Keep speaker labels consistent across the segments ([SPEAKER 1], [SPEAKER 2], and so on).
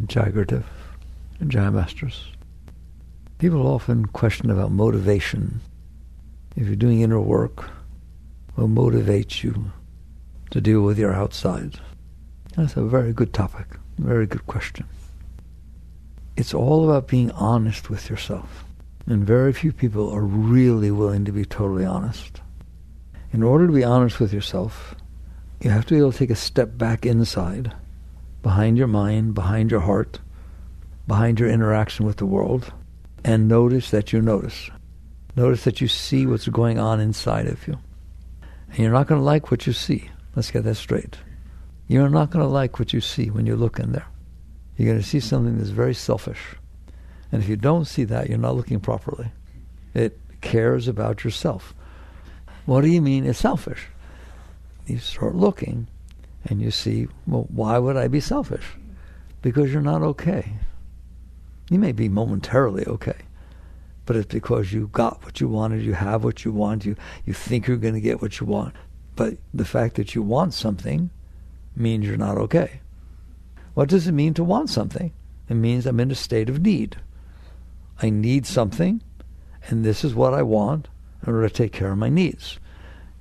[SPEAKER 1] Jagrative and Jaya Masters. People often question about motivation. If you're doing inner work, what motivates you to deal with your outside? That's a very good topic, very good question. It's all about being honest with yourself. And very few people are really willing to be totally honest. In order to be honest with yourself, you have to be able to take a step back inside, behind your mind, behind your heart, behind your interaction with the world, and notice that you notice. Notice that you see what's going on inside of you. And you're not going to like what you see. Let's get that straight. You're not going to like what you see when you look in there. You're going to see something that's very selfish. And if you don't see that, you're not looking properly. It cares about yourself. What do you mean it's selfish? You start looking and you see, well, why would I be selfish? Because you're not okay. You may be momentarily okay, but it's because you got what you wanted, you have what you want, you think you're going to get what you want. But the fact that you want something means you're not okay. What does it mean to want something? It means I'm in a state of need. I need something, and this is what I want in order to take care of my needs.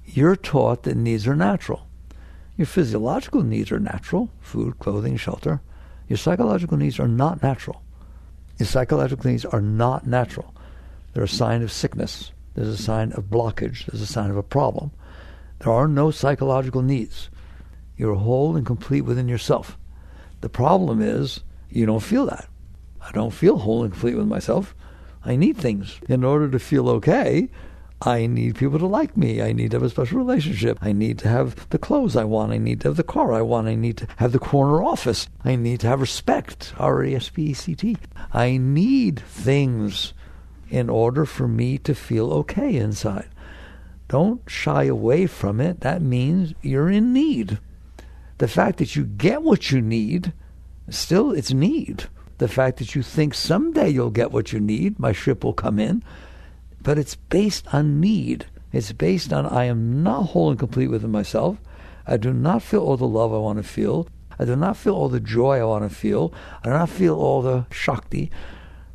[SPEAKER 1] You're taught that needs are natural. Your physiological needs are natural, food, clothing, shelter. Your psychological needs are not natural. Your psychological needs are not natural. They're a sign of sickness. There's a sign of blockage. There's a sign of a problem. There are no psychological needs. You're whole and complete within yourself. The problem is you don't feel that. I don't feel whole and complete with myself. I need things. In order to feel okay, I need people to like me. I need to have a special relationship. I need to have the clothes I want. I need to have the car I want. I need to have the corner office. I need to have respect, R-E-S-P-E-C-T. I need things in order for me to feel okay inside. Don't shy away from it. That means you're in need. The fact that you get what you need, still it's need. The fact that you think someday you'll get what you need, my ship will come in, but it's based on need. It's based on I am not whole and complete within myself. I do not feel all the love I want to feel. I do not feel all the joy I want to feel. I do not feel all the Shakti,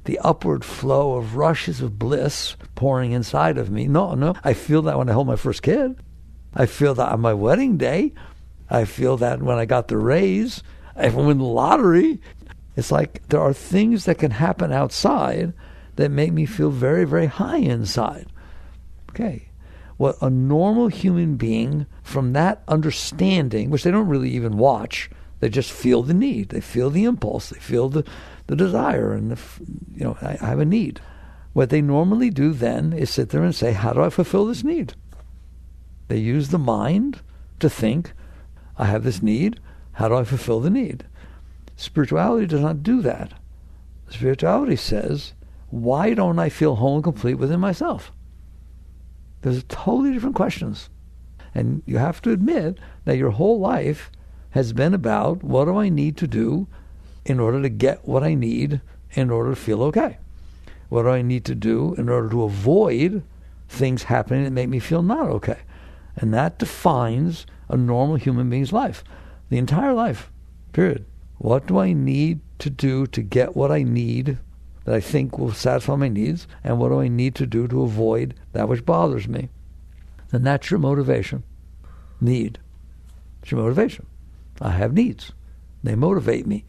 [SPEAKER 1] the upward flow of rushes of bliss pouring inside of me. No. I feel that when I hold my first kid. I feel that on my wedding day. I feel that when I got the raise. I win the lottery. It's like there are things that can happen outside that make me feel very, very high inside. Okay. What a normal human being, from that understanding, which they don't really even watch, they just feel the need. They feel the impulse. They feel the desire. And, I have a need. What they normally do then is sit there and say, how do I fulfill this need? They use the mind to think, I have this need. How do I fulfill the need? Spirituality does not do that. Spirituality says, why don't I feel whole and complete within myself? There's totally different questions. And you have to admit that your whole life has been about what do I need to do in order to get what I need in order to feel okay? What do I need to do in order to avoid things happening that make me feel not okay? And that defines a normal human being's life. The entire life, period. What do I need to do to get what I need that I think will satisfy my needs? And what do I need to do to avoid that which bothers me? And that's your motivation. Need. It's your motivation. I have needs. They motivate me.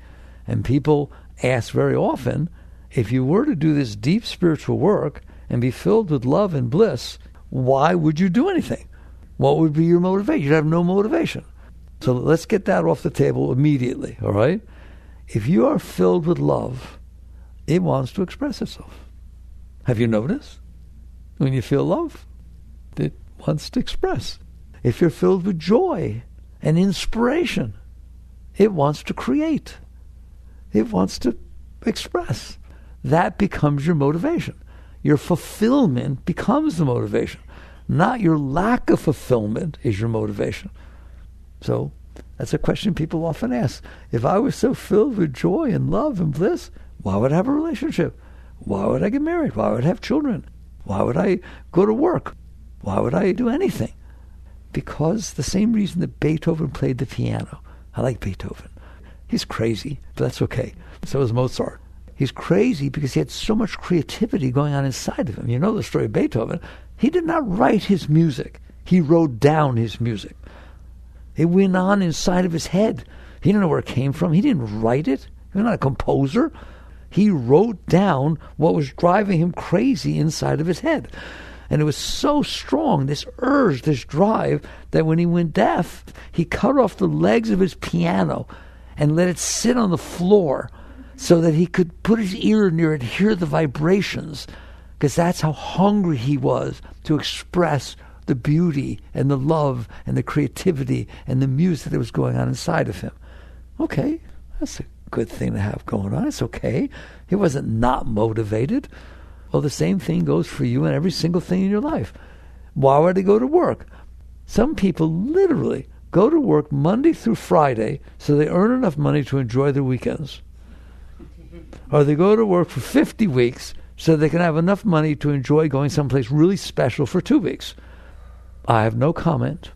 [SPEAKER 1] And people ask very often, if you were to do this deep spiritual work and be filled with love and bliss, why would you do anything? What would be your motivation? You'd have no motivation. So let's get that off the table immediately, all right? If you are filled with love, it wants to express itself. Have you noticed? When you feel love, it wants to express. If you're filled with joy and inspiration, it wants to create. It wants to express. That becomes your motivation. Your fulfillment becomes the motivation. Not your lack of fulfillment is your motivation. So that's a question people often ask. If I was so filled with joy and love and bliss, why would I have a relationship? Why would I get married? Why would I have children? Why would I go to work? Why would I do anything? Because the same reason that Beethoven played the piano. I like Beethoven. He's crazy, but that's okay. So is Mozart. He's crazy because he had so much creativity going on inside of him. You know the story of Beethoven. He did not write his music. He wrote down his music. It went on inside of his head. He didn't know where it came from. He didn't write it. He was not a composer. He wrote down what was driving him crazy inside of his head. And it was so strong, this urge, this drive, that when he went deaf, he cut off the legs of his piano and let it sit on the floor so that he could put his ear near it and hear the vibrations, because that's how hungry he was to express the beauty and the love and the creativity and the music that was going on inside of him. Okay, that's a good thing to have going on. It's okay. He wasn't not motivated. Well, the same thing goes for you and every single thing in your life. Why would they go to work? Some people literally go to work Monday through Friday so they earn enough money to enjoy their weekends. Or they go to work for 50 weeks so they can have enough money to enjoy going someplace really special for 2 weeks. I have no comment.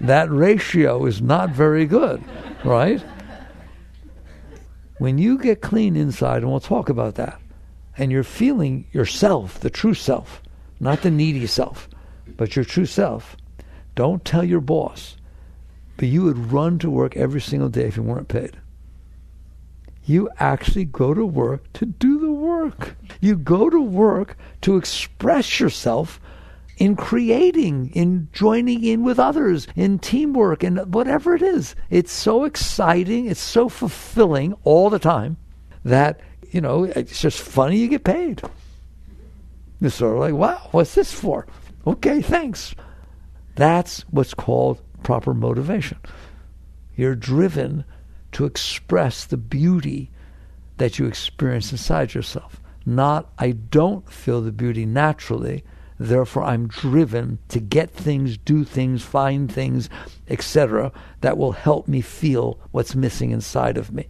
[SPEAKER 1] That ratio is not very good, right? When you get clean inside, and we'll talk about that, and you're feeling yourself, the true self, not the needy self, but your true self, don't tell your boss, but you would run to work every single day if you weren't paid. You actually go to work to do the work. You go to work to express yourself in creating, in joining in with others, in teamwork, and whatever it is. It's so exciting, it's so fulfilling all the time that, it's just funny you get paid. You're sort of like, wow, what's this for? Okay, thanks. That's what's called proper motivation. You're driven to express the beauty that you experience inside yourself. Not, I don't feel the beauty naturally, therefore I'm driven to get things, do things, find things, etc., that will help me feel what's missing inside of me.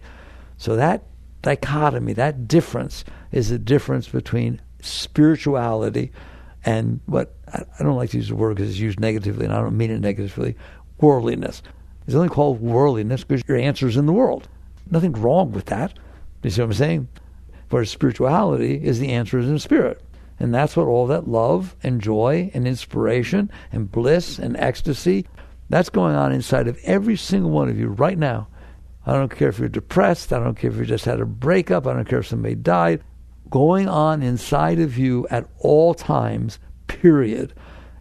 [SPEAKER 1] So that dichotomy, that difference, is the difference between spirituality and what, I don't like to use the word because it's used negatively, and I don't mean it negatively, worldliness. It's only called worldliness because your answer's in the world. Nothing wrong with that. You see what I'm saying? Whereas spirituality is the answer is in spirit. And that's what all that love and joy and inspiration and bliss and ecstasy, that's going on inside of every single one of you right now. I don't care if you're depressed. I don't care if you just had a breakup. I don't care if somebody died. Going on inside of you at all times, period,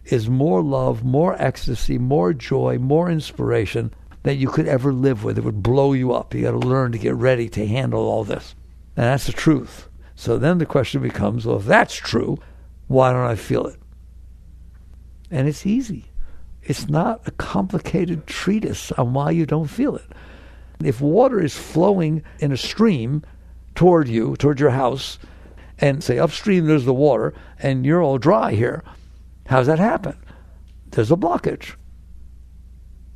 [SPEAKER 1] is more love, more ecstasy, more joy, more inspiration that you could ever live with. It would blow you up. You got to learn to get ready to handle all this. And that's the truth. So then the question becomes, well, if that's true, why don't I feel it? And it's easy. It's not a complicated treatise on why you don't feel it. If water is flowing in a stream toward you, toward your house, and say upstream there's the water, and you're all dry here, how does that happen? There's a blockage.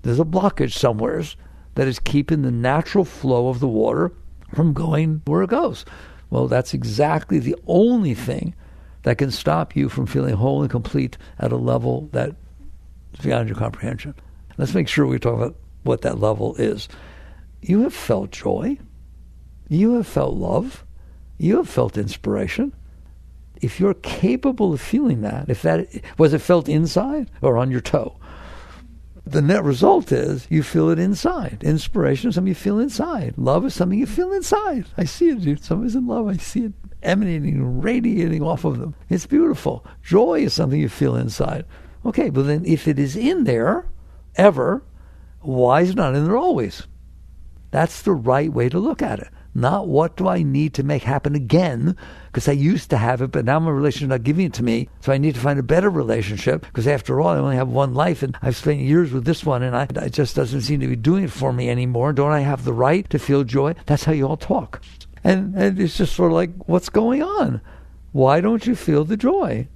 [SPEAKER 1] There's a blockage somewheres that is keeping the natural flow of the water from going where it goes. Well, that's exactly the only thing that can stop you from feeling whole and complete at a level that is beyond your comprehension. Let's make sure we talk about what that level is. You have felt joy. You have felt love. You have felt inspiration. If you're capable of feeling that, was it felt inside or on your toe? The net result is you feel it inside. Inspiration is something you feel inside. Love is something you feel inside. I see it, dude. Somebody's in love. I see it emanating, radiating off of them. It's beautiful. Joy is something you feel inside. Okay, but then if it is in there, ever, why is it not in there always? That's the right way to look at it. Not what do I need to make happen again, because I used to have it, but now my relationship is not giving it to me, so I need to find a better relationship, because after all, I only have one life, and I've spent years with this one, and it just doesn't seem to be doing it for me anymore. Don't I have the right to feel joy? That's how you all talk. And it's just sort of like, what's going on? Why don't you feel the joy?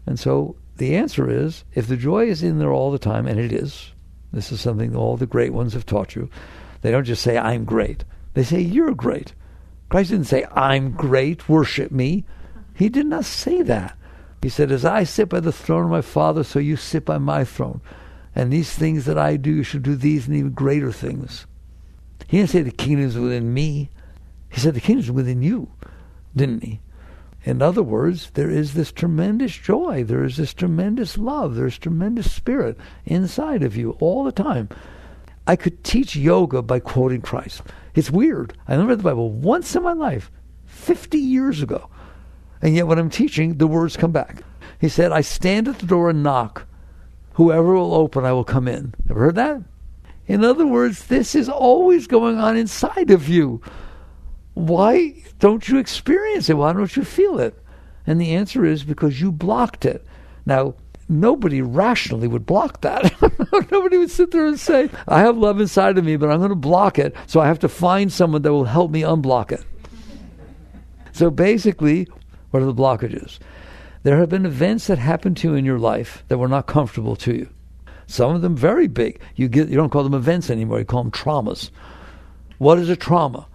[SPEAKER 1] And so the answer is, if the joy is in there all the time, and it is, this is something all the great ones have taught you, they don't just say, I'm great. They say, you're great. Christ didn't say, I'm great, worship me. He did not say that. He said, as I sit by the throne of my Father, so you sit by my throne. And these things that I do, you should do these and even greater things. He didn't say the kingdom is within me. He said the kingdom is within you, didn't he? In other words, there is this tremendous joy. There is this tremendous love. There's tremendous spirit inside of you all the time. I could teach yoga by quoting Christ. It's weird. I only read the Bible once in my life, 50 years ago. And yet when I'm teaching, the words come back. He said, I stand at the door and knock. Whoever will open, I will come in. Ever heard that? In other words, this is always going on inside of you. Why don't you experience it? Why don't you feel it? And the answer is because you blocked it. Now, nobody rationally would block that. Nobody would sit there and say, I have love inside of me, but I'm going to block it, so I have to find someone that will help me unblock it. So basically, what are the blockages? There have been events that happened to you in your life that were not comfortable to you. Some of them very big. You don't call them events anymore. You call them traumas. What is a trauma?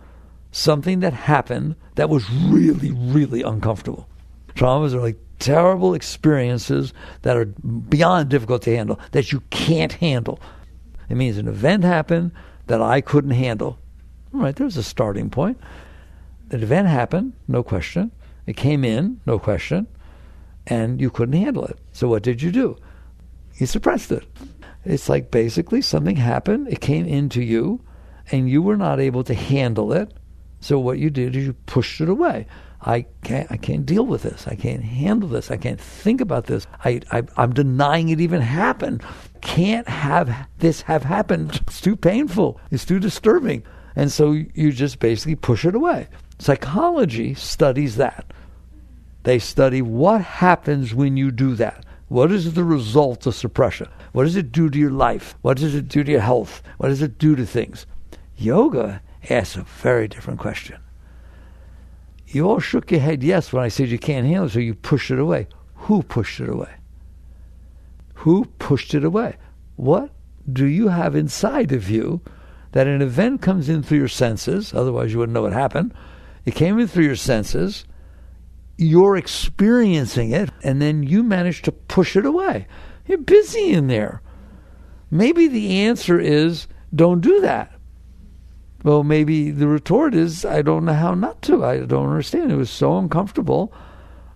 [SPEAKER 1] Something that happened that was really, really uncomfortable. Traumas are like terrible experiences that are beyond difficult to handle, that you can't handle. It means an event happened that I couldn't handle. All right, there's a starting point. An event happened, no question. It came in, no question, and you couldn't handle it. So what did you do? You suppressed it. It's like basically something happened, it came into you, and you were not able to handle it. So what you did is you pushed it away. I can't deal with this. I can't handle this. I can't think about this. I'm denying it even happened. Can't have this have happened. It's too painful. It's too disturbing. And so you just basically push it away. Psychology studies that. They study what happens when you do that. What is the result of suppression? What does it do to your life? What does it do to your health? What does it do to things? Yoga asks a very different question. You all shook your head yes when I said you can't handle it, so you pushed it away. Who pushed it away? Who pushed it away? What do you have inside of you that an event comes in through your senses, otherwise you wouldn't know what happened. It came in through your senses, you're experiencing it, and then you manage to push it away. You're busy in there. Maybe the answer is, don't do that. Well, maybe the retort is, I don't know how not to. I don't understand. It was so uncomfortable.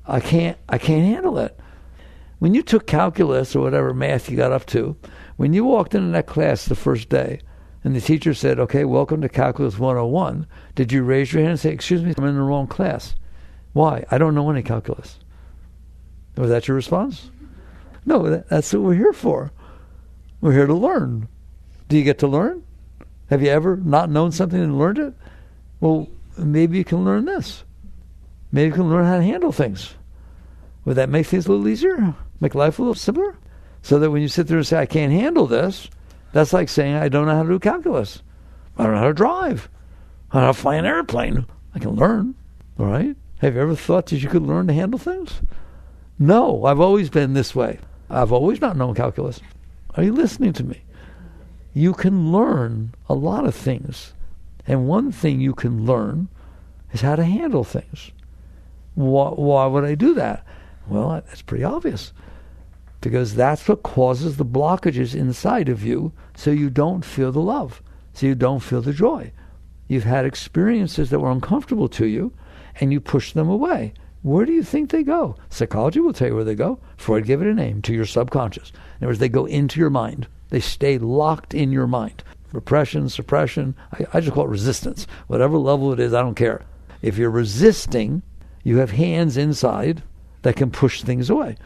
[SPEAKER 1] I can't handle it. When you took calculus or whatever math you got up to, when you walked into that class the first day and the teacher said, okay, welcome to Calculus 101, did you raise your hand and say, excuse me, I'm in the wrong class? Why? I don't know any calculus. Was that your response? No, that's what we're here for. We're here to learn. Do you get to learn? Have you ever not known something and learned it? Well, maybe you can learn this. Maybe you can learn how to handle things. Would that make things a little easier? Make life a little simpler? So that when you sit there and say, I can't handle this, that's like saying, I don't know how to do calculus. I don't know how to drive. I don't know how to fly an airplane. I can learn, all right? Have you ever thought that you could learn to handle things? No, I've always been this way. I've always not known calculus. Are you listening to me? You can learn a lot of things. And one thing you can learn is how to handle things. Why would I do that? Well, that's pretty obvious. Because that's what causes the blockages inside of you, so you don't feel the love, so you don't feel the joy. You've had experiences that were uncomfortable to you, and you push them away. Where do you think they go? Psychology will tell you where they go. Freud gave it a name, to your subconscious. In other words, they go into your mind. They stay locked in your mind. Repression, suppression, I just call it resistance. Whatever level it is, I don't care. If you're resisting, you have hands inside that can push things away.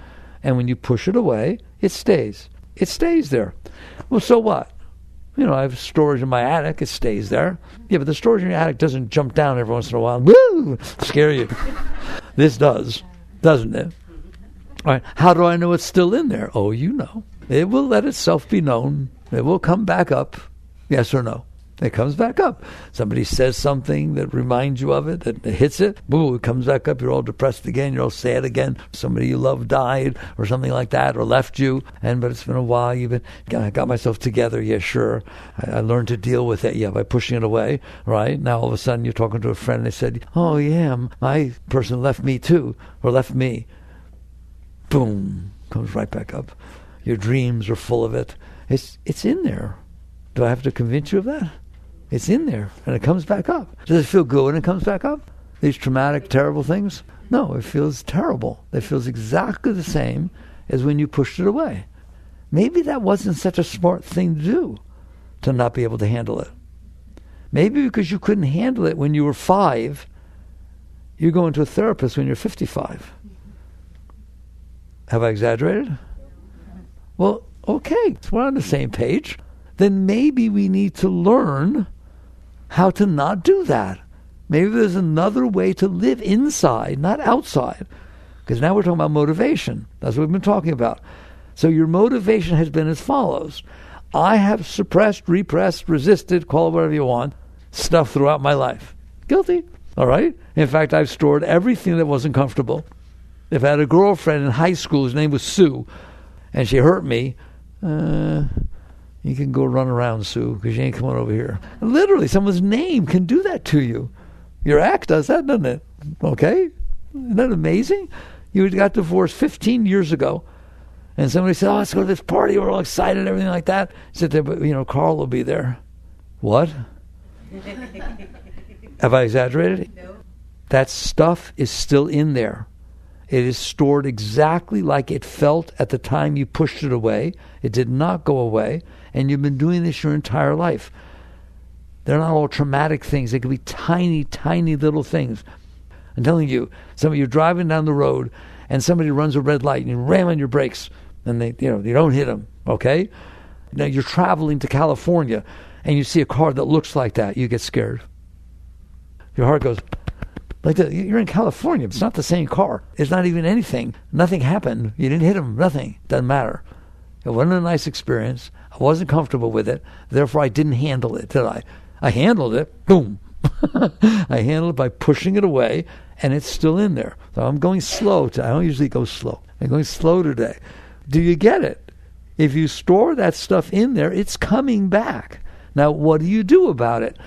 [SPEAKER 1] And when you push it away, it stays. It stays there. Well, so what? You know, I have storage in my attic. It stays there. Yeah, but the storage in your attic doesn't jump down every once in a while. Woo! Scare you. This does, doesn't it? All right. How do I know it's still in there? Oh, you know. It will let itself be known. It will come back up. Yes or no? It comes back up. Somebody says something that reminds you of it, that hits it. Boo, it comes back up. You're all depressed again. You're all sad again. Somebody you love died or something like that, or left you. But it's been a while. I got myself together. Yeah, sure. I learned to deal with it. Yeah, by pushing it away. Right? Now all of a sudden you're talking to a friend and they said, oh yeah, my person left me too, or left me. Boom. Comes right back up. Your dreams are full of it. It's in there. Do I have to convince you of that? It's in there, and it comes back up. Does it feel good when it comes back up? These traumatic, terrible things? No, it feels terrible. It feels exactly the same as when you pushed it away. Maybe that wasn't such a smart thing to do, to not be able to handle it. Maybe because you couldn't handle it when you were 5, you're going to a therapist when you're 55. Have I exaggerated? Well, okay, so we're on the same page. Then maybe we need to learn how to not do that. Maybe there's another way to live inside, not outside. Because now we're talking about motivation. That's what we've been talking about. So your motivation has been as follows. I have suppressed, repressed, resisted, call it whatever you want, stuff throughout my life. Guilty. All right? In fact, I've stored everything that wasn't comfortable. If I had a girlfriend in high school, whose name was Sue, and she hurt me, you can go run around, Sue, because you ain't coming over here. Literally, someone's name can do that to you. Your ex does that, doesn't it? Okay? Isn't that amazing? You got divorced 15 years ago, and somebody said, let's go to this party, we're all excited, everything like that. Sit there, but, Carl will be there. What? Have I exaggerated? No. That stuff is still in there. It is stored exactly like it felt at the time you pushed it away. It did not go away, and you've been doing this your entire life. They're not all traumatic things. They could be tiny, tiny little things. I'm telling you, some of you driving down the road, and somebody runs a red light, and you ram on your brakes, and they don't hit them, okay? Now you're traveling to California, and you see a car that looks like that. You get scared. Your heart goes like that. You're in California. It's not the same car. It's not even anything. Nothing happened. You didn't hit him. Nothing. Doesn't matter. It wasn't a nice experience. I wasn't comfortable with it. Therefore, I didn't handle it, did I? I handled it. Boom. I handled it by pushing it away, and it's still in there. So I'm going slow. I don't usually go slow. I'm going slow today. Do you get it? If you store that stuff in there, it's coming back. Now, what do you do about it?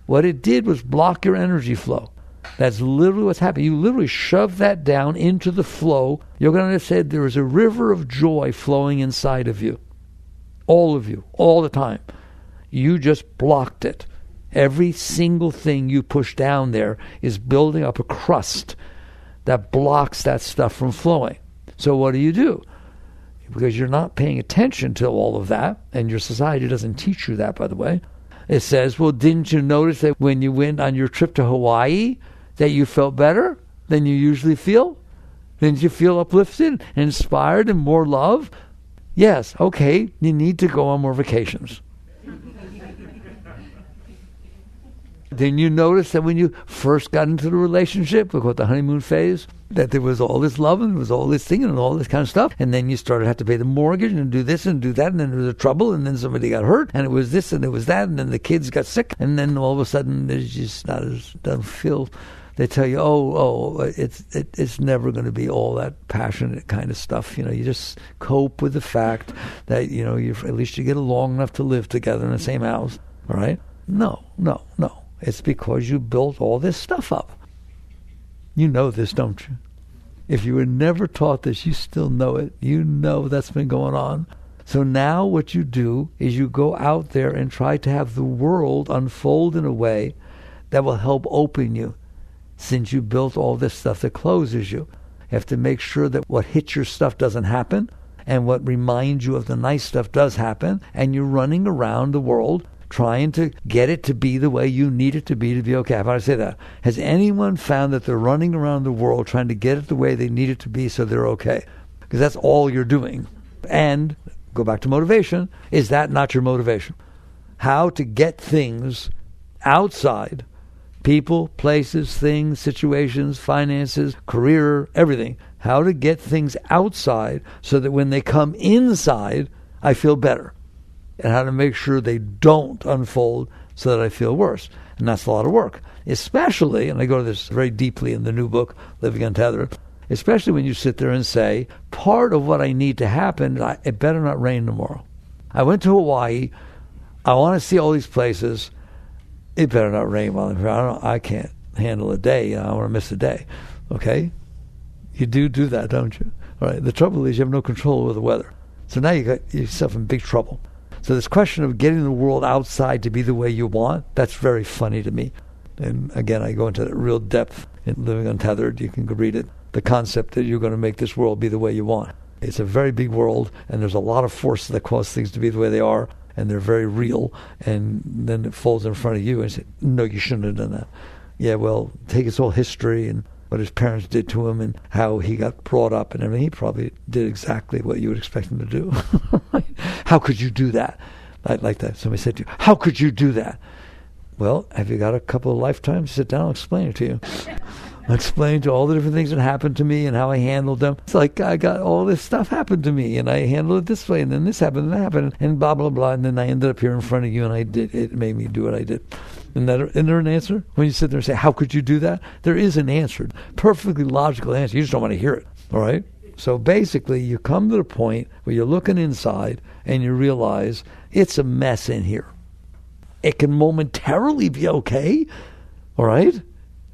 [SPEAKER 1] What it did was block your energy flow. That's literally what's happening. You literally shove that down into the flow. You're going to understand there is a river of joy flowing inside of you. All of you, all the time. You just blocked it. Every single thing you push down there is building up a crust that blocks that stuff from flowing. So what do? Because you're not paying attention to all of that, and your society doesn't teach you that, by the way. It says, well, didn't you notice that when you went on your trip to Hawaii that you felt better than you usually feel? Didn't you feel uplifted and inspired and more love? Yes, okay, you need to go on more vacations. Then you notice that when you first got into the relationship, we call it the honeymoon phase, that there was all this love and there was all this thing and all this kind of stuff. And then you started to have to pay the mortgage and do this and do that. And then there was a trouble. And then somebody got hurt. And it was this and it was that. And then the kids got sick. And then all of a sudden, there's just not as, doesn't feel, they tell you, it's never going to be all that passionate kind of stuff. You just cope with the fact that, at least you get along enough to live together in the same house. All right? No. It's because you built all this stuff up. You know this, don't you? If you were never taught this, you still know it. You know that's been going on. So now what you do is you go out there and try to have the world unfold in a way that will help open you. Since you built all this stuff that closes you, you have to make sure that what hits your stuff doesn't happen, and what reminds you of the nice stuff does happen, and you're running around the world trying to get it to be the way you need it to be okay. How do I say that? Has anyone found that they're running around the world trying to get it the way they need it to be so they're okay? Because that's all you're doing. And, go back to motivation, is that not your motivation? How to get things outside, people, places, things, situations, finances, career, everything. How to get things outside so that when they come inside, I feel better. And how to make sure they don't unfold so that I feel worse. And that's a lot of work. Especially, and I go to this very deeply in the new book, Living Untethered, especially when you sit there and say, part of what I need to happen, it better not rain tomorrow. I went to Hawaii. I want to see all these places. It better not rain while I'm here. I can't handle a day. I want to miss a day. Okay? You do that, don't you? All right. The trouble is you have no control over the weather. So now you got yourself in big trouble. So this question of getting the world outside to be the way you want, that's very funny to me. And again, I go into that real depth in Living Untethered. You can go read it. The concept that you're going to make this world be the way you want. It's a very big world, and there's a lot of forces that cause things to be the way they are, and they're very real, and then it falls in front of you and say, no, you shouldn't have done that. Yeah, well, take his whole history and what his parents did to him and how he got brought up and everything. He probably did exactly what you would expect him to do. How could you do that? Like that. Somebody said to you, how could you do that? Well, have you got a couple of lifetimes? Sit down and explain it to you. I'll explain to all the different things that happened to me and how I handled them. It's like I got all this stuff happened to me and I handled it this way and then this happened and that happened and blah, blah, blah. And then I ended up here in front of you and it made me do what I did. Isn't there an answer? When you sit there and say, how could you do that? There is an answer. Perfectly logical answer. You just don't want to hear it. All right? So basically, you come to the point where you're looking inside and you realize it's a mess in here. It can momentarily be okay, all right?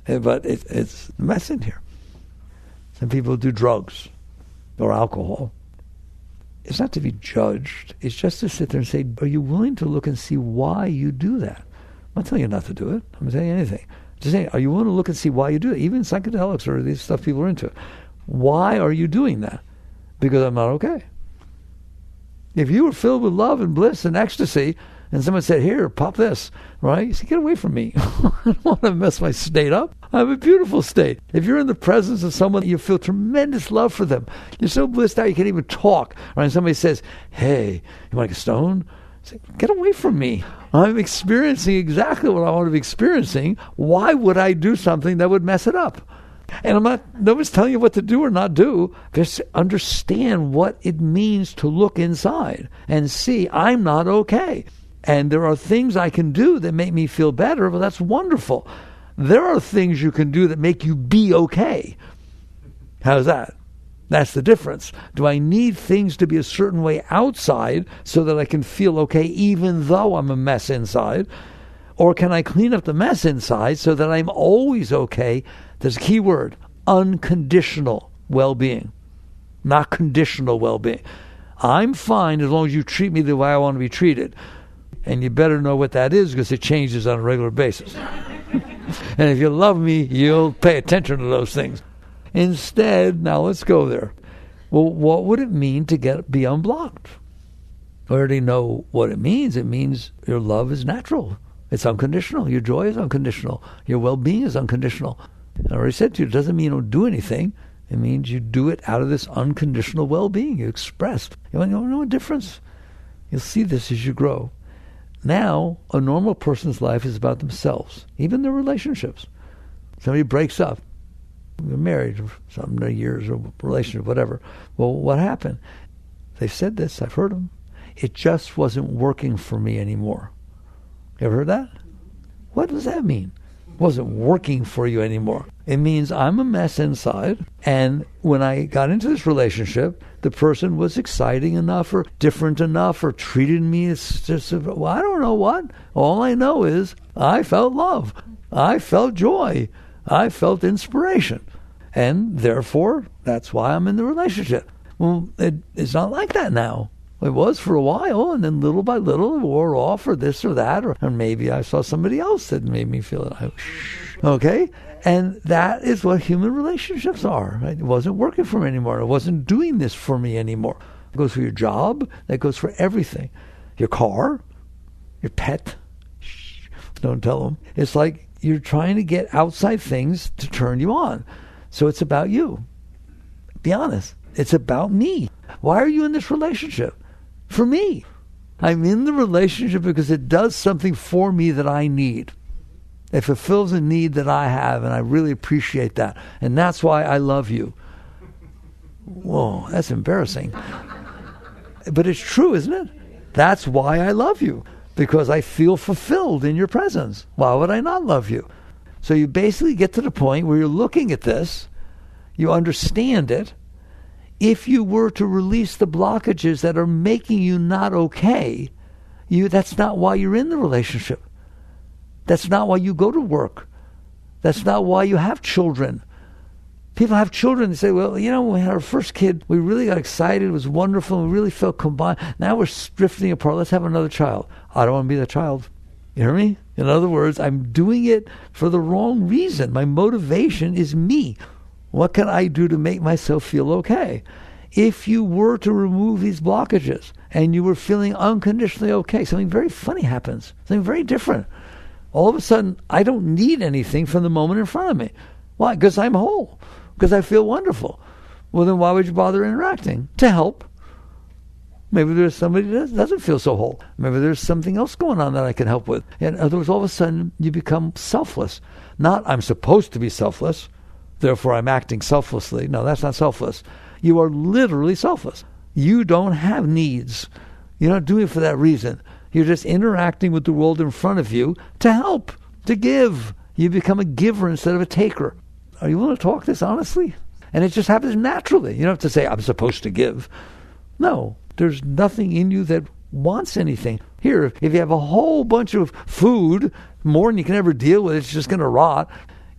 [SPEAKER 1] But it's a mess in here. Some people do drugs or alcohol. It's not to be judged. It's just to sit there and say, are you willing to look and see why you do that? I'm not telling you not to do it. I'm not telling you anything. Just saying, are you willing to look and see why you do it? Even psychedelics or these stuff people are into. Why are you doing that? Because I'm not okay. If you were filled with love and bliss and ecstasy, and someone said, here, pop this, right? You say, get away from me. I don't want to mess my state up. I have a beautiful state. If you're in the presence of someone, you feel tremendous love for them. You're so blissed out you can't even talk. Right? And somebody says, hey, you want to get stoned? Say, get away from me. I'm experiencing exactly what I want to be experiencing. Why would I do something that would mess it up? And nobody's telling you what to do or not do. Just understand what it means to look inside and see I'm not okay. And there are things I can do that make me feel better, but that's wonderful. There are things you can do that make you be okay. How's that? That's the difference. Do I need things to be a certain way outside so that I can feel okay even though I'm a mess inside? Or can I clean up the mess inside so that I'm always okay? There's a key word, unconditional well-being, not conditional well-being. I'm fine as long as you treat me the way I want to be treated. And you better know what that is because it changes on a regular basis. And if you love me, you'll pay attention to those things. Instead, now let's go there. Well, what would it mean to be unblocked? I already know what it means. It means your love is natural. It's unconditional. Your joy is unconditional. Your well-being is unconditional. I already said to you, it doesn't mean you don't do anything. It means you do it out of this unconditional well-being. You express. You want to know a difference? You'll see this as you grow. Now, a normal person's life is about themselves, even their relationships. Somebody breaks up. They're married for some years or relationship, whatever. Well, what happened? They've said this. I've heard them. It just wasn't working for me anymore. You ever heard that? What does that mean? It wasn't working for you anymore. It means I'm a mess inside, and when I got into this relationship, the person was exciting enough or different enough or treated me as just, well, I don't know what. All I know is I felt love. I felt joy. I felt inspiration. And therefore, that's why I'm in the relationship. Well, it's not like that now. It was for a while, and then little by little it wore off, or this or that, or maybe I saw somebody else that made me feel it. Okay? And that is what human relationships are. Right? It wasn't working for me anymore. It wasn't doing this for me anymore. It goes for your job. That goes for everything. Your car, your pet. Shh, don't tell them. It's like you're trying to get outside things to turn you on. So it's about you. Be honest. It's about me. Why are you in this relationship? For me. I'm in the relationship because it does something for me that I need. It fulfills a need that I have, and I really appreciate that. And that's why I love you. Whoa, that's embarrassing. But it's true, isn't it? That's why I love you. Because I feel fulfilled in your presence. Why would I not love you? So you basically get to the point where you're looking at this, you understand it. If you were to release the blockages that are making you not okay, that's not why you're in the relationship. That's not why you go to work. That's not why you have children. People have children. They say, well, when we had our first kid, we really got excited. It was wonderful. We really felt combined. Now we're drifting apart. Let's have another child. I don't want to be that child. You hear me? In other words, I'm doing it for the wrong reason. My motivation is me. What can I do to make myself feel okay? If you were to remove these blockages and you were feeling unconditionally okay, something very funny happens. Something very different. All of a sudden, I don't need anything from the moment in front of me. Why? Because I'm whole. Because I feel wonderful. Well, then why would you bother interacting? To help. Maybe there's somebody that doesn't feel so whole. Maybe there's something else going on that I can help with. In other words, all of a sudden, you become selfless. Not, I'm supposed to be selfless, therefore I'm acting selflessly. No, that's not selfless. You are literally selfless. You don't have needs. You're not doing it for that reason. You're just interacting with the world in front of you to help, to give. You become a giver instead of a taker. Are you willing to talk this honestly? And it just happens naturally. You don't have to say, I'm supposed to give. No, there's nothing in you that wants anything. Here, if you have a whole bunch of food, more than you can ever deal with, it's just going to rot.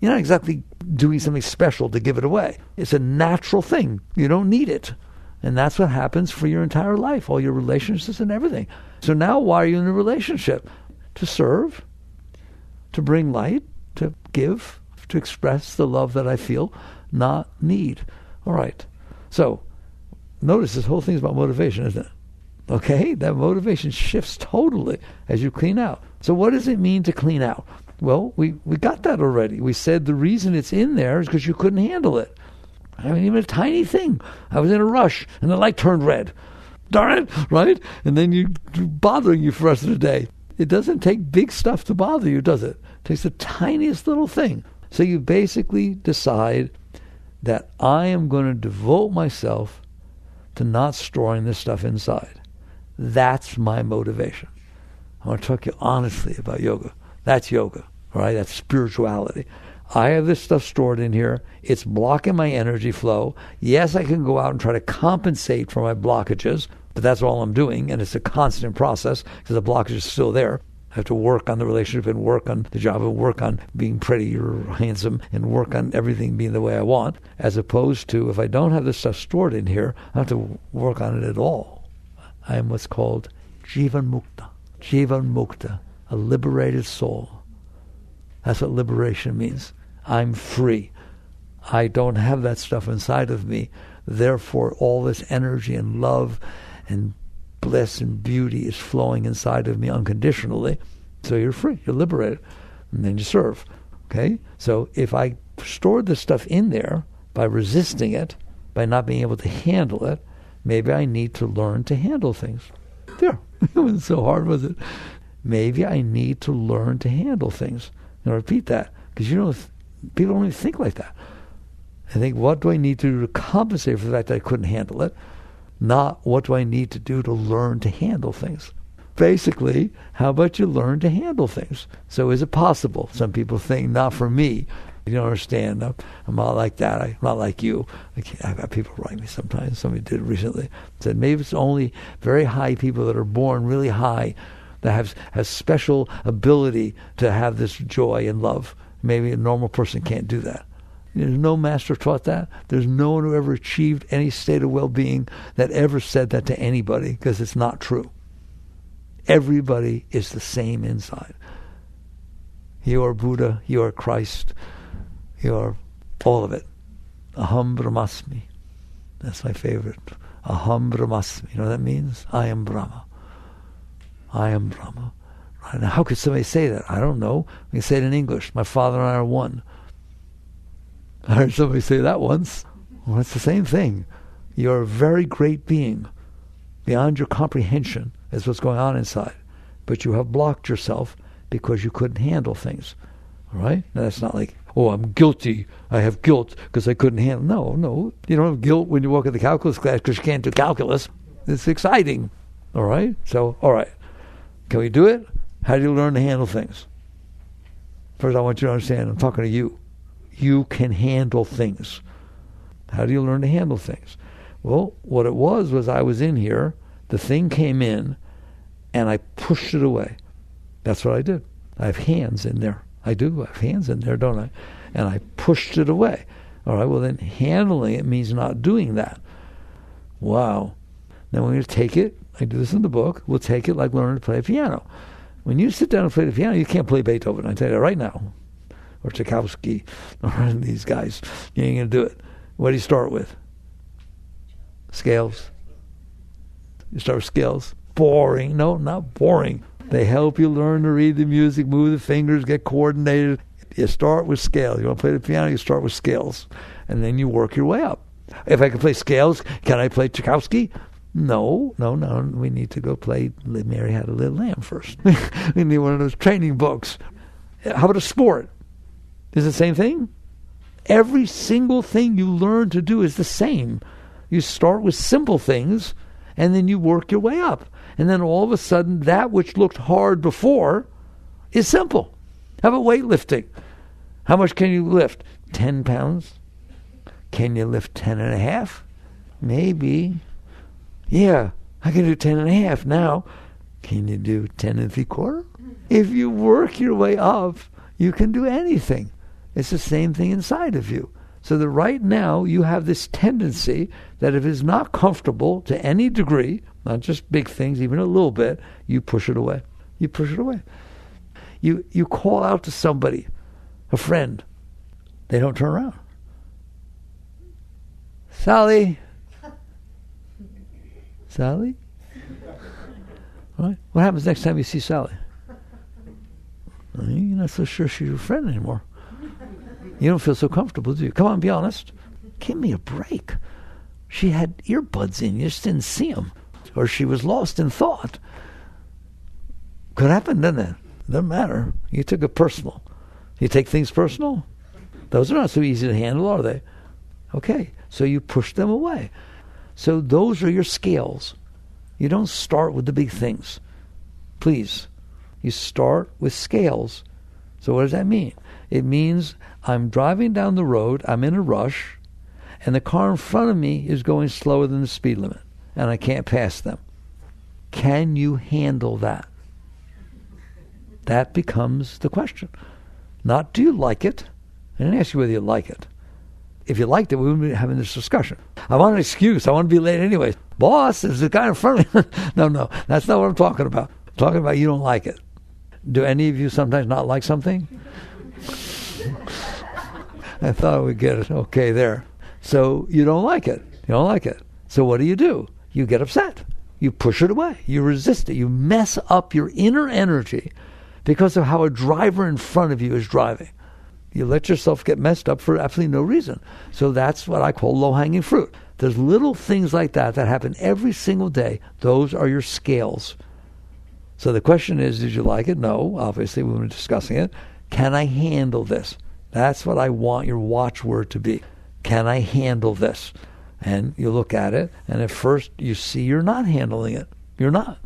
[SPEAKER 1] You're not exactly doing something special to give it away. It's a natural thing. You don't need it. And that's what happens for your entire life, all your relationships and everything. So now why are you in a relationship? To serve, to bring light, to give, to express the love that I feel, not need. All right. So notice this whole thing is about motivation, isn't it? Okay? That motivation shifts totally as you clean out. So what does it mean to clean out? Well, we got that already. We said the reason it's in there is because you couldn't handle it. I mean, even a tiny thing. I was in a rush, and the light turned red. Darn it, right? And then you're bothering you for the rest of the day. It doesn't take big stuff to bother you, does it? It takes the tiniest little thing. So you basically decide that I am going to devote myself to not storing this stuff inside. That's my motivation. I want to talk to you honestly about yoga. That's yoga, all right? That's spirituality. I have this stuff stored in here. It's blocking my energy flow. Yes, I can go out and try to compensate for my blockages, but that's all I'm doing, and it's a constant process because the blockage is still there. I have to work on the relationship and work on the job and work on being pretty or handsome and work on everything being the way I want, as opposed to if I don't have this stuff stored in here, I don't have to work on it at all. I am what's called Jivan Mukta. Jivan Mukta, a liberated soul. That's what liberation means. I'm free. I don't have that stuff inside of me. Therefore, all this energy and love and bliss and beauty is flowing inside of me unconditionally. So you're free. You're liberated. And then you serve. Okay? So if I stored this stuff in there by resisting it, by not being able to handle it, maybe I need to learn to handle things. There. It wasn't so hard, was it? Maybe I need to learn to handle things. And repeat that. Because people don't even think like that. I think, what do I need to do to compensate for the fact that I couldn't handle it? Not what do I need to do to learn to handle things. Basically, how about you learn to handle things? So is it possible? Some people think, not for me. You don't understand. I'm not like that. I'm not like you. I've got people write me sometimes. Somebody did recently. Said maybe it's only very high people that are born really high that has special ability to have this joy and love. Maybe a normal person can't do that. There's no master taught that. There's no one who ever achieved any state of well-being that ever said that to anybody, because it's not true. Everybody is the same inside. You are Buddha, you are Christ, you are all of it. Aham Brahmasmi. That's my favorite. Aham Brahmasmi. You know what that means? I am Brahma. I am Brahma. Right? Now, how could somebody say that? I don't know. We can say it in English. My Father and I are one. I heard somebody say that once. Well, it's the same thing. You're a very great being. Beyond your comprehension is what's going on inside. But you have blocked yourself because you couldn't handle things. All right? Now, that's not like, oh, I'm guilty. I have guilt because I couldn't handle. No. You don't have guilt when you walk in the calculus class because you can't do calculus. It's exciting. All right? So, all right. Can we do it? How do you learn to handle things? First, I want you to understand, I'm talking to you. You can handle things. How do you learn to handle things? Well, what it was I was in here, the thing came in, and I pushed it away. That's what I did. I have hands in there. I do. I have hands in there, don't I? And I pushed it away. All right, well then handling it means not doing that. Wow. Now we're going to take it, I do this in the book, we'll take it like learning to play piano. When you sit down and play the piano, you can't play Beethoven, I tell you that right now. Or Tchaikovsky, or these guys. You ain't going to do it. What do you start with? Scales. You start with scales. Boring. No, not boring. They help you learn to read the music, move the fingers, get coordinated. You start with scales. You want to play the piano, you start with scales. And then you work your way up. If I can play scales, can I play Tchaikovsky? No. We need to go play Mary Had a Little Lamb first. We need one of those training books. How about a sport? Is it the same thing? Every single thing you learn to do is the same. You start with simple things, and then you work your way up. And then all of a sudden, that which looked hard before is simple. How about weightlifting? How much can you lift? 10 pounds? Can you lift 10 and a half? Maybe. Yeah, I can do 10 and a half now. Can you do 10 and 3/4? If you work your way up, you can do anything. It's the same thing inside of you. So that right now you have this tendency that if it's not comfortable to any degree, not just big things, even a little bit, you push it away. You push it away. You call out to somebody, a friend. They don't turn around. Sally? Sally? Right? What happens next time you see Sally? You're not so sure she's your friend anymore. You don't feel so comfortable, do you? Come on, be honest. Give me a break. She had earbuds in. You just didn't see them. Or she was lost in thought. Could happen, doesn't it? Doesn't matter. You took it personal. You take things personal? Those are not so easy to handle, are they? Okay, so you push them away. So those are your scales. You don't start with the big things. Please. You start with scales. So what does that mean? It means I'm driving down the road, I'm in a rush, and the car in front of me is going slower than the speed limit, and I can't pass them. Can you handle that? That becomes the question. Not do you like it? I didn't ask you whether you like it. If you liked it, we wouldn't be having this discussion. I want an excuse. I want to be late anyway. Boss, there's a guy in front of me. No, that's not what I'm talking about. I'm talking about you don't like it. Do any of you sometimes not like something? I thought we'd get it. Okay, there. So you don't like it. You don't like it. So what do? You get upset. You push it away. You resist it. You mess up your inner energy because of how a driver in front of you is driving. You let yourself get messed up for absolutely no reason. So that's what I call low-hanging fruit. There's little things like that happen every single day. Those are your scales. So the question is, did you like it? No, obviously we were discussing it. Can I handle this? That's what I want your watchword to be. Can I handle this? And you look at it, and at first you see you're not handling it. You're not.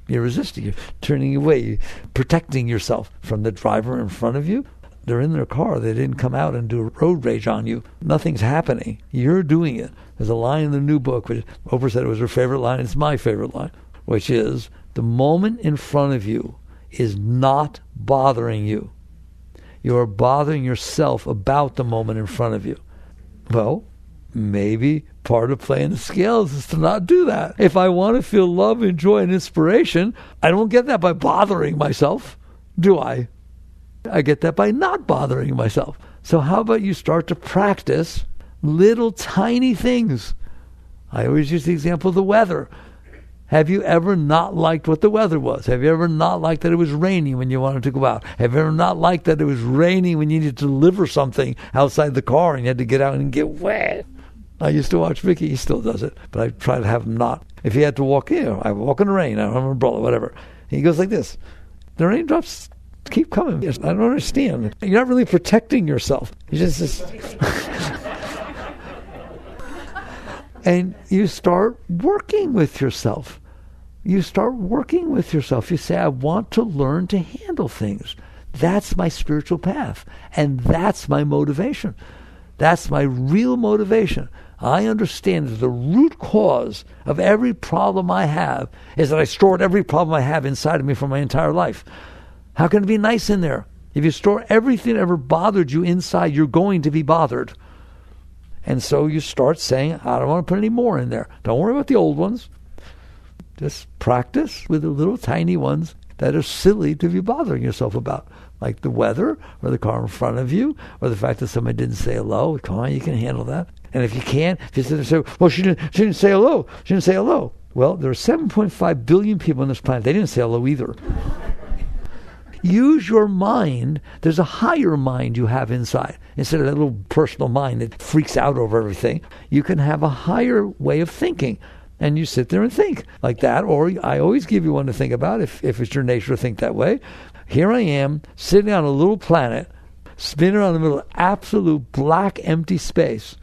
[SPEAKER 1] You're resisting. You're turning away. You're protecting yourself from the driver in front of you. They're in their car. They didn't come out and do road rage on you. Nothing's happening. You're doing it. There's a line in the new book, which Oprah said it was her favorite line. It's my favorite line, which is, the moment in front of you is not bothering you. You are bothering yourself about the moment in front of you. Well, maybe part of playing the scales is to not do that. If I want to feel love and joy and inspiration, I don't get that by bothering myself, do I? I get that by not bothering myself. So how about you start to practice little tiny things? I always use the example of the weather. Have you ever not liked what the weather was? Have you ever not liked that it was raining when you wanted to go out? Have you ever not liked that it was raining when you needed to deliver something outside the car and you had to get out and get wet? I used to watch Vicky. He still does it, but I try to have him not. If he had to walk in, I walk in the rain, I don't have an umbrella, whatever. He goes like this. The raindrops keep coming. I don't understand. You're not really protecting yourself. You just and you start working with yourself. You start working with yourself. You say, I want to learn to handle things. That's my spiritual path. And that's my motivation. That's my real motivation. I understand that the root cause of every problem I have is that I stored every problem I have inside of me for my entire life. How can it be nice in there? If you store everything that ever bothered you inside, you're going to be bothered. And so you start saying, I don't want to put any more in there. Don't worry about the old ones. Just practice with the little tiny ones that are silly to be bothering yourself about, like the weather or the car in front of you or the fact that somebody didn't say hello. Come on, you can handle that. And if you can't, if you sit there and say, well, she didn't say hello. She didn't say hello. Well, there are 7.5 billion people on this planet. They didn't say hello either. Use your mind. There's a higher mind you have inside. Instead of that little personal mind that freaks out over everything, you can have a higher way of thinking. And you sit there and think like that. Or I always give you one to think about if it's your nature to think that way. Here I am sitting on a little planet, spinning around the middle of absolute black empty space.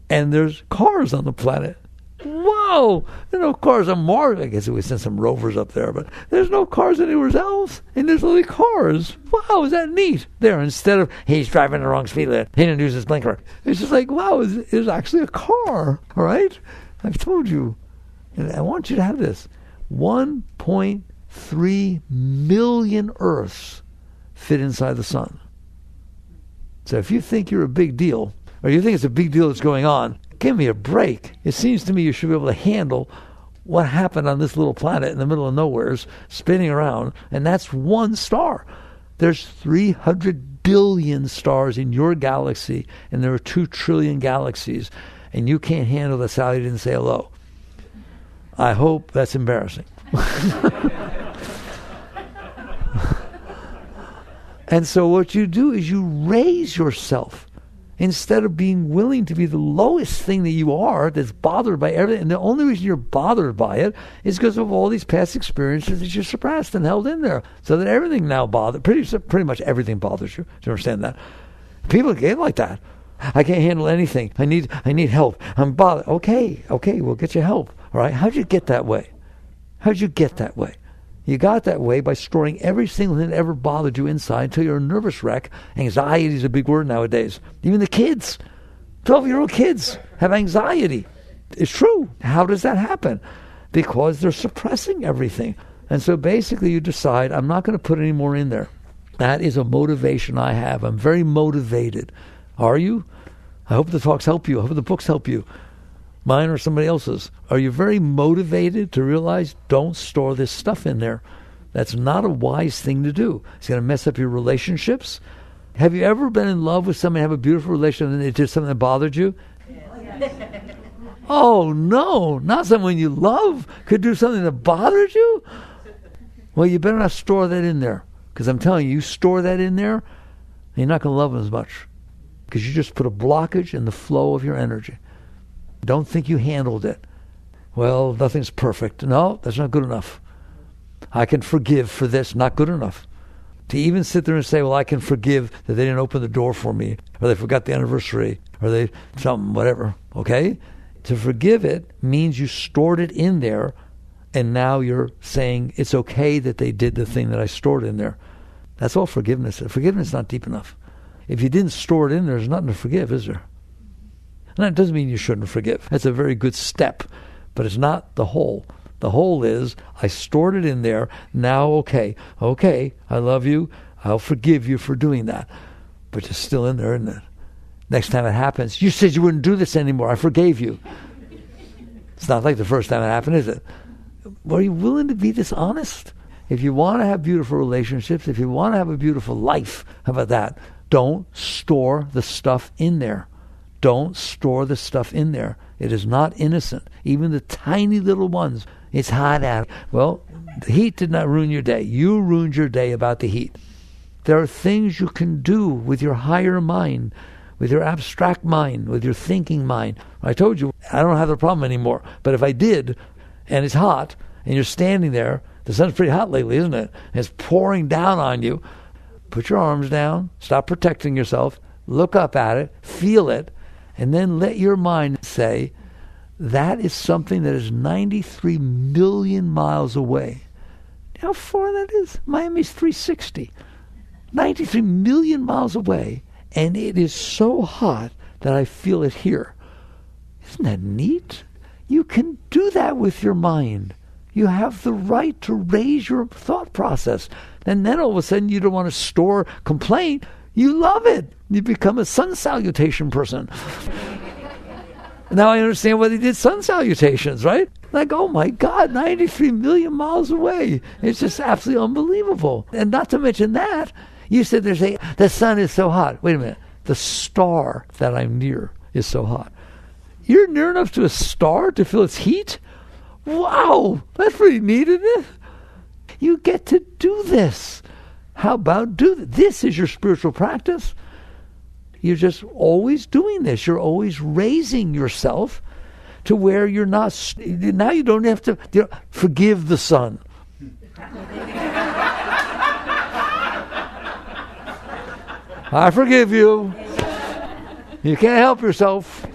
[SPEAKER 1] And there's cars on the planet. Whoa! There are no cars on Mars. I guess we sent some rovers up there, but there's no cars anywhere else. And there's only cars. Wow, is that neat? There, instead of, he's driving the wrong speed limit, he didn't use his blinker. It's just like, wow, there's actually a car. All right? I've told you. And I want you to have this. 1.3 million Earths fit inside the sun. So if you think you're a big deal, or you think it's a big deal that's going on, give me a break. It seems to me you should be able to handle what happened on this little planet in the middle of nowheres, spinning around, and that's one star. There's 300 billion stars in your galaxy, and there are 2 trillion galaxies, and you can't handle that Sally didn't say hello. I hope that's embarrassing. And so what you do is you raise yourself. Instead of being willing to be the lowest thing that you are, that's bothered by everything. And the only reason you're bothered by it is because of all these past experiences that you suppressed and held in there. So that everything now bothers, pretty much everything bothers you. Do you understand that? People get like that. I can't handle anything. I need help. I'm bothered. Okay, we'll get you help. All right? How'd you get that way? How'd you get that way? You got that way by storing every single thing that ever bothered you inside until you're a nervous wreck. Anxiety is a big word nowadays. Even the kids, 12-year-old kids have anxiety. It's true. How does that happen? Because they're suppressing everything. And so basically you decide, I'm not going to put any more in there. That is a motivation I have. I'm very motivated. Are you? I hope the talks help you. I hope the books help you. Mine or somebody else's. Are you very motivated to realize don't store this stuff in there? That's not a wise thing to do. It's going to mess up your relationships. Have you ever been in love with somebody, have a beautiful relationship, and they did something that bothered you? Yes. Oh, no. Not someone you love could do something that bothered you? Well, you better not store that in there. Because I'm telling you, you store that in there, and you're not going to love them as much. Because you just put a blockage in the flow of your energy. Don't think you handled it. Well, nothing's perfect. No, that's not good enough. I can forgive for this, not good enough. To even sit there and say, well, I can forgive that they didn't open the door for me, or they forgot the anniversary, or they something, whatever, okay? To forgive it means you stored it in there, and now you're saying it's okay that they did the thing that I stored in there. That's all forgiveness. Forgiveness is not deep enough. If you didn't store it in there, there's nothing to forgive, is there? And that doesn't mean you shouldn't forgive. That's a very good step, but it's not the whole. The whole is, I stored it in there, now okay, I love you, I'll forgive you for doing that. But it's still in there, isn't it? Next time it happens, you said you wouldn't do this anymore, I forgave you. It's not like the first time it happened, is it? Are you willing to be this honest? If you want to have beautiful relationships, if you want to have a beautiful life, how about that? Don't store the stuff in there. Don't store the stuff in there. It is not innocent. Even the tiny little ones. It's hot out. Well, the heat did not ruin your day. You ruined your day about the heat. There are things you can do with your higher mind, with your abstract mind, with your thinking mind. I told you, I don't have the problem anymore. But if I did, and it's hot, and you're standing there, the sun's pretty hot lately, isn't it? And it's pouring down on you. Put your arms down. Stop protecting yourself. Look up at it. Feel it. And then let your mind say, that is something that is 93 million miles away. How far that is? Miami's 360. 93 million miles away. And it is so hot that I feel it here. Isn't that neat? You can do that with your mind. You have the right to raise your thought process. And then all of a sudden you don't want to store complaint. You love it. You become a sun salutation person. Now I understand why they did sun salutations, right? Like, oh my God, 93 million miles away. It's just absolutely unbelievable. And not to mention that, you said the sun is so hot. Wait a minute. The star that I'm near is so hot. You're near enough to a star to feel its heat? Wow, that's pretty neat, isn't it? You get to do this. How about this is your spiritual practice. You're just always doing this. You're always raising yourself to where you're not. Now you don't have to forgive the sun. I forgive you. You can't help yourself.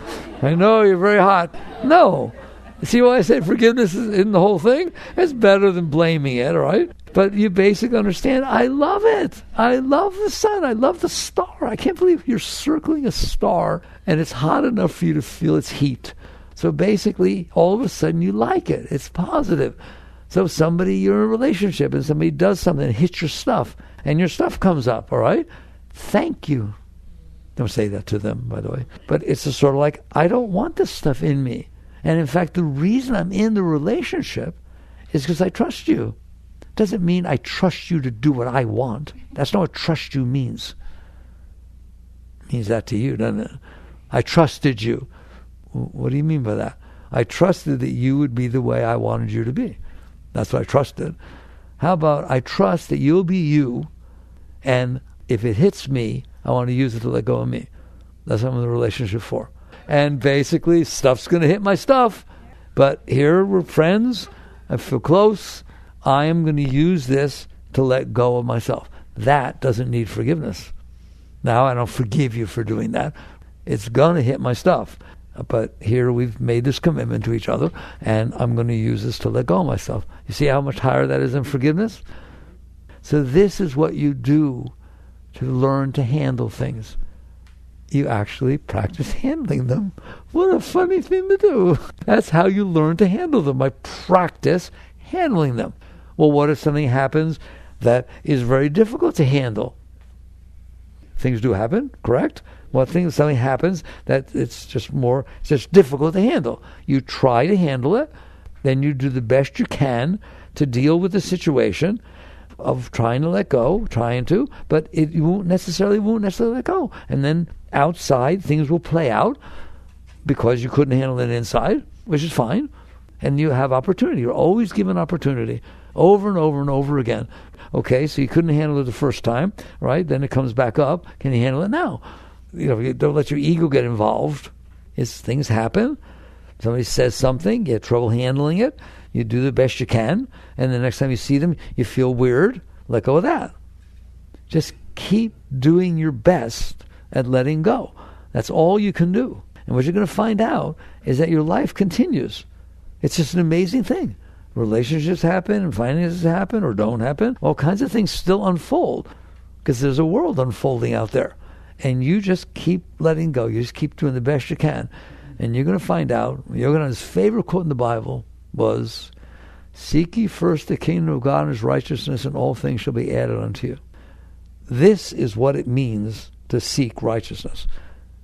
[SPEAKER 1] I know you're very hot. No. See why I said forgiveness is in the whole thing? It's better than blaming it, right? But you basically understand, I love it. I love the sun. I love the star. I can't believe you're circling a star and it's hot enough for you to feel its heat. So basically, all of a sudden you like it. It's positive. So you're in a relationship and somebody does something and hits your stuff and your stuff comes up, all right? Thank you. Don't say that to them, by the way. But it's a sort of like, I don't want this stuff in me. And in fact, the reason I'm in the relationship is because I trust you. Doesn't mean I trust you to do what I want. That's not what trust you means. It means that to you, doesn't it? I trusted you. What do you mean by that? I trusted that you would be the way I wanted you to be. That's what I trusted. How about I trust that you'll be you, and if it hits me, I want to use it to let go of me. That's what I'm in the relationship for. And basically, stuff's going to hit my stuff. But here we're friends. I feel close. I am going to use this to let go of myself. That doesn't need forgiveness. Now, I don't forgive you for doing that. It's going to hit my stuff. But here we've made this commitment to each other, and I'm going to use this to let go of myself. You see how much higher that is than forgiveness? So this is what you do to learn to handle things. You actually practice handling them. What a funny thing to do. That's how you learn to handle them, by practice handling them. Well, what if something happens that is very difficult to handle? Things do happen, correct? Well, something happens that it's just difficult to handle. You try to handle it, then you do the best you can to deal with the situation of trying to let go, but you won't necessarily let go. And then outside, things will play out because you couldn't handle it inside, which is fine. And you have opportunity. You're always given opportunity over and over and over again. Okay, so you couldn't handle it the first time, right? Then it comes back up. Can you handle it now? You don't let your ego get involved. Things happen. Somebody says something, you have trouble handling it. You do the best you can, and the next time you see them, you feel weird. Let go of that. Just keep doing your best at letting go. That's all you can do. And what you're going to find out is that your life continues. It's just an amazing thing. Relationships happen, and finances happen or don't happen. All kinds of things still unfold because there's a world unfolding out there. And you just keep letting go. You just keep doing the best you can. And you're going to find out, his favorite quote in the Bible was, "Seek ye first the kingdom of God and his righteousness, and all things shall be added unto you." This is what it means to seek righteousness,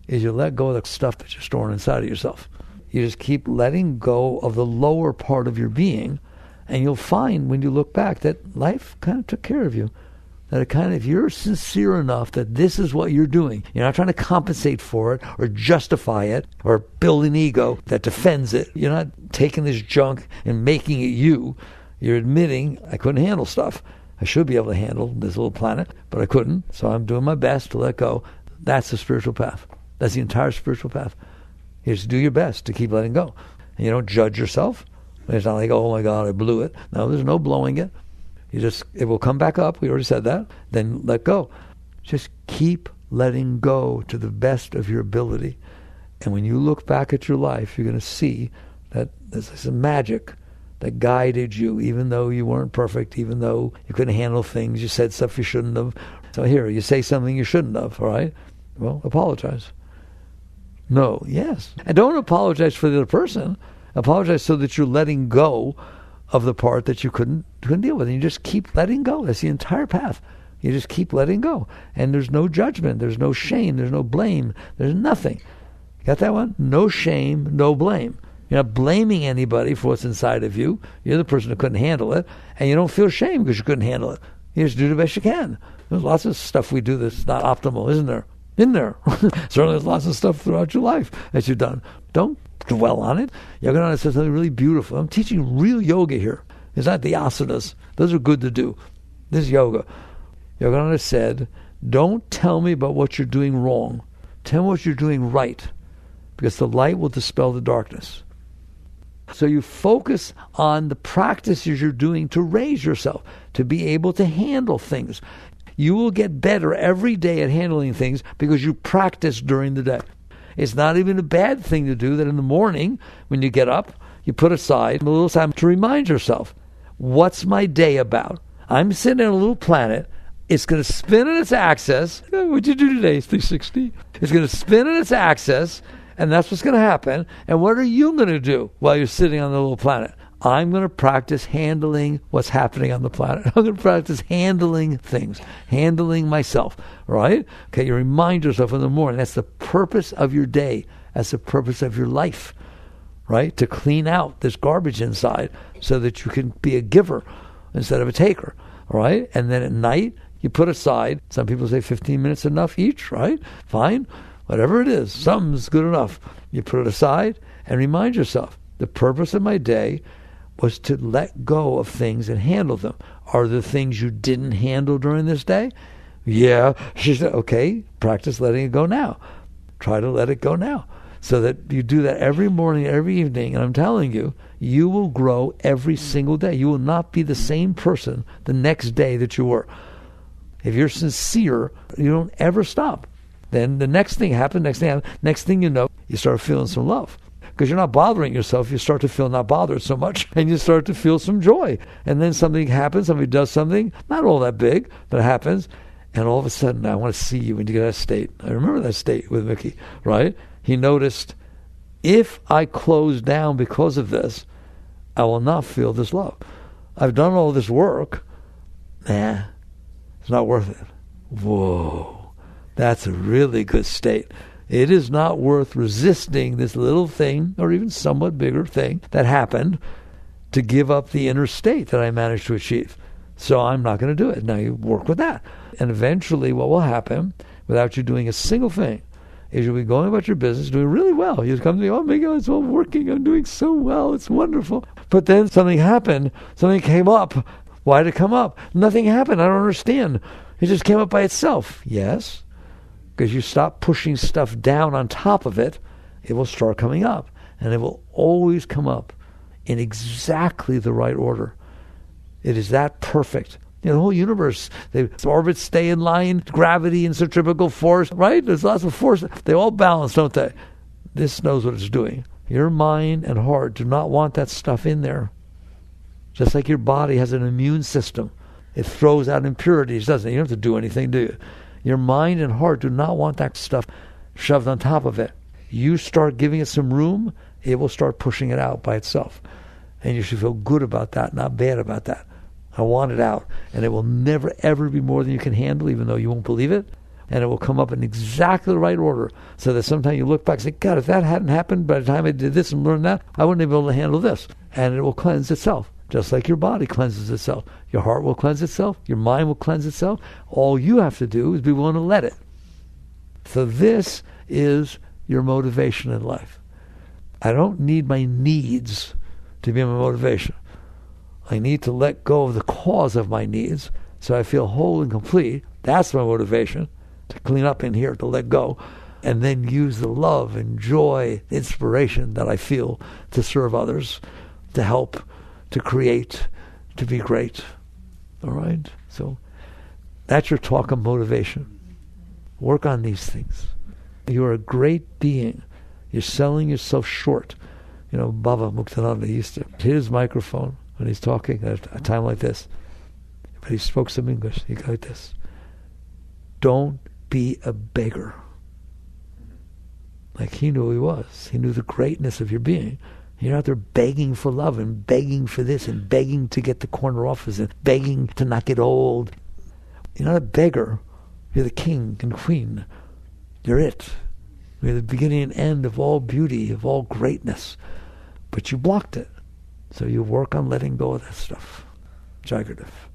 [SPEAKER 1] is you let go of the stuff that you're storing inside of yourself. You just keep letting go of the lower part of your being, and you'll find when you look back that life kind of took care of you. That if you're sincere enough that this is what you're doing, you're not trying to compensate for it or justify it or build an ego that defends it. You're not taking this junk and making it you. You're admitting, I couldn't handle stuff. I should be able to handle this little planet, but I couldn't, so I'm doing my best to let go. That's the spiritual path. That's the entire spiritual path. You just do your best to keep letting go. And you don't judge yourself. It's not like, oh my God, I blew it. No, there's no blowing it. It will come back up. We already said that. Then let go. Just keep letting go to the best of your ability. And when you look back at your life, you're going to see that there's a magic that guided you, even though you weren't perfect, even though you couldn't handle things, you said stuff you shouldn't have. So here, you say something you shouldn't have, all right? Well, apologize. No, yes. And don't apologize for the other person. Apologize so that you're letting go of the part that you couldn't deal with. And you just keep letting go. That's the entire path. You just keep letting go. And there's no judgment. There's no shame. There's no blame. There's nothing. Got that one? No shame, no blame. You're not blaming anybody for what's inside of you. You're the person who couldn't handle it, and you don't feel shame because you couldn't handle it. You just do the best you can. There's lots of stuff we do that's not optimal, isn't there? In there. Certainly there's lots of stuff throughout your life that you've done. Don't dwell on it. Yogananda says something really beautiful. I'm teaching real yoga here. It's not the asanas. Those are good to do. This is yoga. Yogananda said, don't tell me about what you're doing wrong. Tell me what you're doing right, because the light will dispel the darkness. So you focus on the practices you're doing to raise yourself, to be able to handle things. You will get better every day at handling things because you practice during the day. It's not even a bad thing to do that in the morning when you get up, you put aside a little time to remind yourself, what's my day about? I'm sitting on a little planet. It's going to spin on its axis. What'd you do today? It's 360. It's going to spin on its axis, and that's what's going to happen. And what are you going to do while you're sitting on the little planet? I'm going to practice handling what's happening on the planet. I'm going to practice handling things, handling myself, right? Okay, you remind yourself in the morning. That's the purpose of your day. That's the purpose of your life, right? To clean out this garbage inside so that you can be a giver instead of a taker, all right? And then at night, you put aside, some people say 15 minutes enough each, right? Fine. Whatever it is, something's good enough. You put it aside and remind yourself, the purpose of my day was to let go of things and handle them. Are there things you didn't handle during this day? Yeah. She said, okay, practice letting it go now. Try to let it go now. So that you do that every morning, every evening, and I'm telling you, you will grow every single day. You will not be the same person the next day that you were. If you're sincere, you don't ever stop. Then the next thing happens, next thing you know, you start feeling some love. Because you're not bothering yourself, you start to feel not bothered so much, and you start to feel some joy. And then something happens, somebody does something, not all that big, but it happens, and all of a sudden, I want to see you when you get that state. I remember that state with Mickey, right? He noticed, if I close down because of this, I will not feel this love. I've done all this work. Nah, it's not worth it. Whoa, that's a really good state. It is not worth resisting this little thing, or even somewhat bigger thing that happened, to give up the inner state that I managed to achieve. So I'm not going to do it. Now you work with that. And eventually what will happen, without you doing a single thing, is you'll be going about your business, doing really well. You come to me, oh my God, it's all working. I'm doing so well. It's wonderful. But then something happened. Something came up. Why did it come up? Nothing happened. I don't understand. It just came up by itself. Yes. Because you stop pushing stuff down on top of it, it will start coming up. And it will always come up in exactly the right order. It is that perfect. You know, the whole universe, the orbits stay in line, gravity and centrifugal force, right? There's lots of force. They all balance, don't they? This knows what it's doing. Your mind and heart do not want that stuff in there. Just like your body has an immune system. It throws out impurities, doesn't it? You don't have to do anything, do you? Your mind and heart do not want that stuff shoved on top of it. You start giving it some room, it will start pushing it out by itself. And you should feel good about that, not bad about that. I want it out. And it will never, ever be more than you can handle, even though you won't believe it. And it will come up in exactly the right order. So that sometimes you look back and say, God, if that hadn't happened by the time I did this and learned that, I wouldn't have been able to handle this. And it will cleanse itself. Just like your body cleanses itself. Your heart will cleanse itself. Your mind will cleanse itself. All you have to do is be willing to let it. So this is your motivation in life. I don't need my needs to be my motivation. I need to let go of the cause of my needs so I feel whole and complete. That's my motivation, to clean up in here, to let go, and then use the love and joy, the inspiration that I feel to serve others, to help, to create, to be great. All right? So that's your talk of motivation. Work on these things. You're a great being. You're selling yourself short. You know, Baba Muktananda used to hit his microphone when he's talking at a time like this. But he spoke some English. He go like this. Don't be a beggar. Like he knew who he was. He knew the greatness of your being. You're out there begging for love and begging for this and begging to get the corner office and begging to not get old. You're not a beggar. You're the king and queen. You're it. We're the beginning and end of all beauty, of all greatness. But you blocked it. So you work on letting go of that stuff. Jagarath.